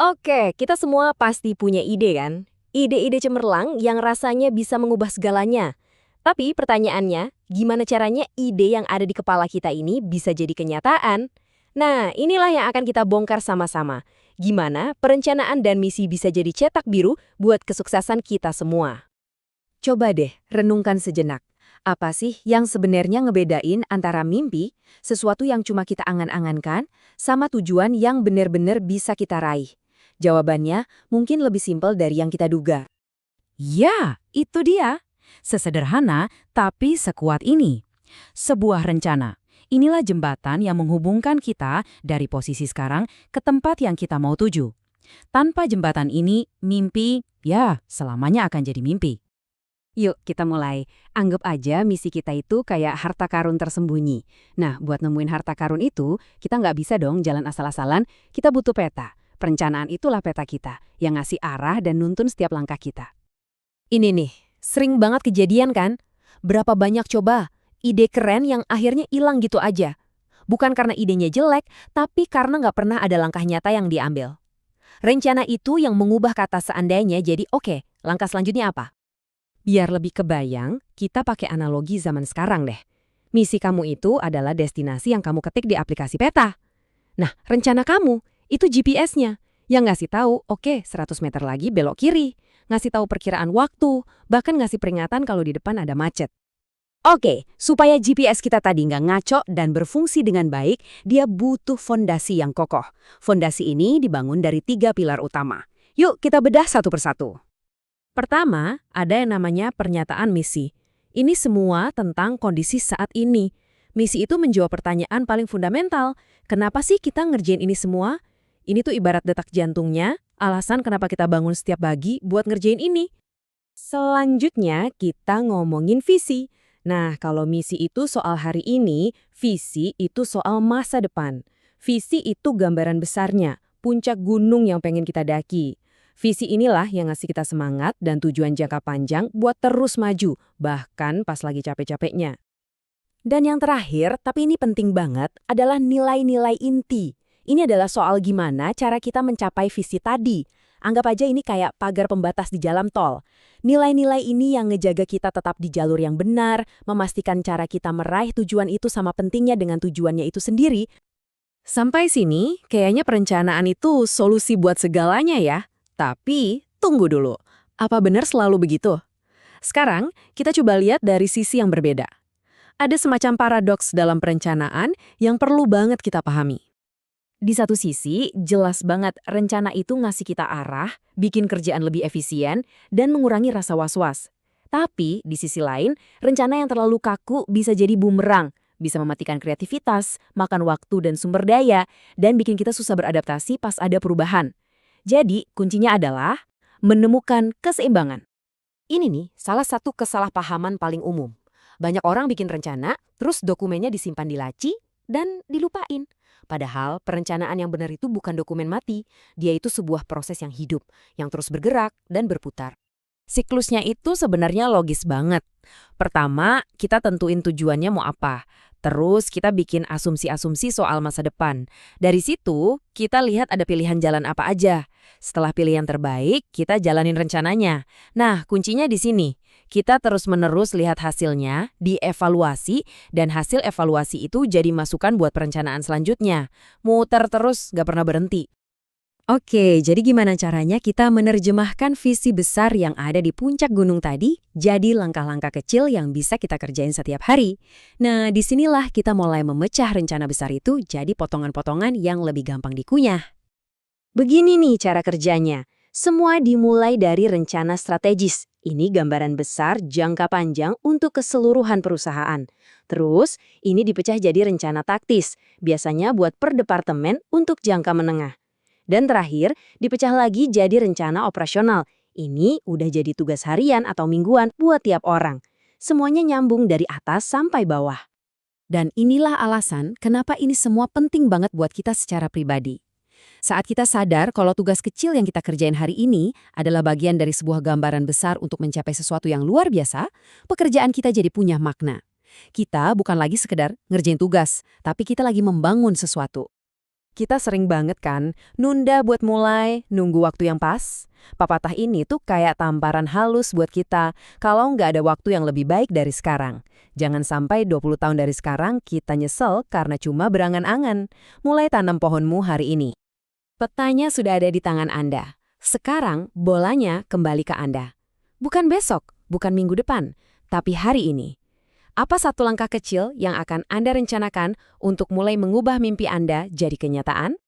Oke, kita semua pasti punya ide kan? Ide-ide cemerlang yang rasanya bisa mengubah segalanya. Tapi pertanyaannya, gimana caranya ide yang ada di kepala kita ini bisa jadi kenyataan? Nah, inilah yang akan kita bongkar sama-sama. Gimana perencanaan dan misi bisa jadi cetak biru buat kesuksesan kita semua. Coba deh, renungkan sejenak. Apa sih yang sebenarnya ngebedain antara mimpi, sesuatu yang cuma kita angan-angankan, sama tujuan yang benar-benar bisa kita raih? Jawabannya mungkin lebih simpel dari yang kita duga. Ya, itu dia. Sesederhana tapi sekuat ini. Sebuah rencana. Inilah jembatan yang menghubungkan kita dari posisi sekarang ke tempat yang kita mau tuju. Tanpa jembatan ini, mimpi, ya, selamanya akan jadi mimpi. Yuk, kita mulai. Anggap aja misi kita itu kayak harta karun tersembunyi. Nah, buat nemuin harta karun itu, kita nggak bisa dong jalan asal-asalan, kita butuh peta. Perencanaan itulah peta kita, yang ngasih arah dan nuntun setiap langkah kita. Ini nih, sering banget kejadian kan? Berapa banyak coba, ide keren yang akhirnya hilang gitu aja. Bukan karena idenya jelek, tapi karena nggak pernah ada langkah nyata yang diambil. Rencana itu yang mengubah kata seandainya jadi oke, langkah selanjutnya apa? Biar lebih kebayang, kita pakai analogi zaman sekarang deh. Misi kamu itu adalah destinasi yang kamu ketik di aplikasi peta. Nah, rencana kamu, itu GPS-nya. Yang ngasih tahu, oke, 100 meter lagi belok kiri. Ngasih tahu perkiraan waktu, bahkan ngasih peringatan kalau di depan ada macet. Oke, supaya GPS kita tadi nggak ngaco dan berfungsi dengan baik, dia butuh fondasi yang kokoh. Fondasi ini dibangun dari 3 pilar utama. Yuk, kita bedah satu persatu. Pertama, ada yang namanya pernyataan misi. Ini semua tentang kondisi saat ini. Misi itu menjawab pertanyaan paling fundamental. Kenapa sih kita ngerjain ini semua? Ini tuh ibarat detak jantungnya, alasan kenapa kita bangun setiap pagi buat ngerjain ini. Selanjutnya, kita ngomongin visi. Nah, kalau misi itu soal hari ini, visi itu soal masa depan. Visi itu gambaran besarnya, puncak gunung yang pengen kita daki. Visi inilah yang ngasih kita semangat dan tujuan jangka panjang buat terus maju, bahkan pas lagi capek-capeknya. Dan yang terakhir, tapi ini penting banget, adalah nilai-nilai inti. Ini adalah soal gimana cara kita mencapai visi tadi. Anggap aja ini kayak pagar pembatas di jalan tol. Nilai-nilai ini yang ngejaga kita tetap di jalur yang benar, memastikan cara kita meraih tujuan itu sama pentingnya dengan tujuannya itu sendiri. Sampai sini, kayaknya perencanaan itu solusi buat segalanya ya. Tapi, tunggu dulu. Apa benar selalu begitu? Sekarang, kita coba lihat dari sisi yang berbeda. Ada semacam paradoks dalam perencanaan yang perlu banget kita pahami. Di satu sisi, jelas banget rencana itu ngasih kita arah, bikin kerjaan lebih efisien, dan mengurangi rasa was-was. Tapi, di sisi lain, rencana yang terlalu kaku bisa jadi bumerang, bisa mematikan kreativitas, makan waktu dan sumber daya, dan bikin kita susah beradaptasi pas ada perubahan. Jadi, kuncinya adalah menemukan keseimbangan. Ini nih, salah satu kesalahpahaman paling umum. Banyak orang bikin rencana, terus dokumennya disimpan di laci, dan dilupain. Padahal, perencanaan yang benar itu bukan dokumen mati. Dia itu sebuah proses yang hidup, yang terus bergerak dan berputar. Siklusnya itu sebenarnya logis banget. Pertama, kita tentuin tujuannya mau apa. Terus kita bikin asumsi-asumsi soal masa depan. Dari situ, kita lihat ada pilihan jalan apa aja. Setelah pilihan terbaik, kita jalanin rencananya. Nah, kuncinya di sini. Kita terus-menerus lihat hasilnya, dievaluasi, dan hasil evaluasi itu jadi masukan buat perencanaan selanjutnya. Muter terus, gak pernah berhenti. Oke, jadi gimana caranya kita menerjemahkan visi besar yang ada di puncak gunung tadi jadi langkah-langkah kecil yang bisa kita kerjain setiap hari? Nah, disinilah kita mulai memecah rencana besar itu jadi potongan-potongan yang lebih gampang dikunyah. Begini nih cara kerjanya. Semua dimulai dari rencana strategis. Ini gambaran besar jangka panjang untuk keseluruhan perusahaan. Terus, ini dipecah jadi rencana taktis, biasanya buat per departemen untuk jangka menengah. Dan terakhir, dipecah lagi jadi rencana operasional. Ini udah jadi tugas harian atau mingguan buat tiap orang. Semuanya nyambung dari atas sampai bawah. Dan inilah alasan kenapa ini semua penting banget buat kita secara pribadi. Saat kita sadar kalau tugas kecil yang kita kerjain hari ini adalah bagian dari sebuah gambaran besar untuk mencapai sesuatu yang luar biasa, pekerjaan kita jadi punya makna. Kita bukan lagi sekedar ngerjain tugas, tapi kita lagi membangun sesuatu. Kita sering banget kan, nunda buat mulai, nunggu waktu yang pas. Pepatah ini tuh kayak tamparan halus buat kita kalau nggak ada waktu yang lebih baik dari sekarang. Jangan sampai 20 tahun dari sekarang kita nyesel karena cuma berangan-angan. Mulai tanam pohonmu hari ini. Petanya sudah ada di tangan Anda. Sekarang bolanya kembali ke Anda. Bukan besok, bukan minggu depan, tapi hari ini. Apa satu langkah kecil yang akan Anda rencanakan untuk mulai mengubah mimpi Anda jadi kenyataan?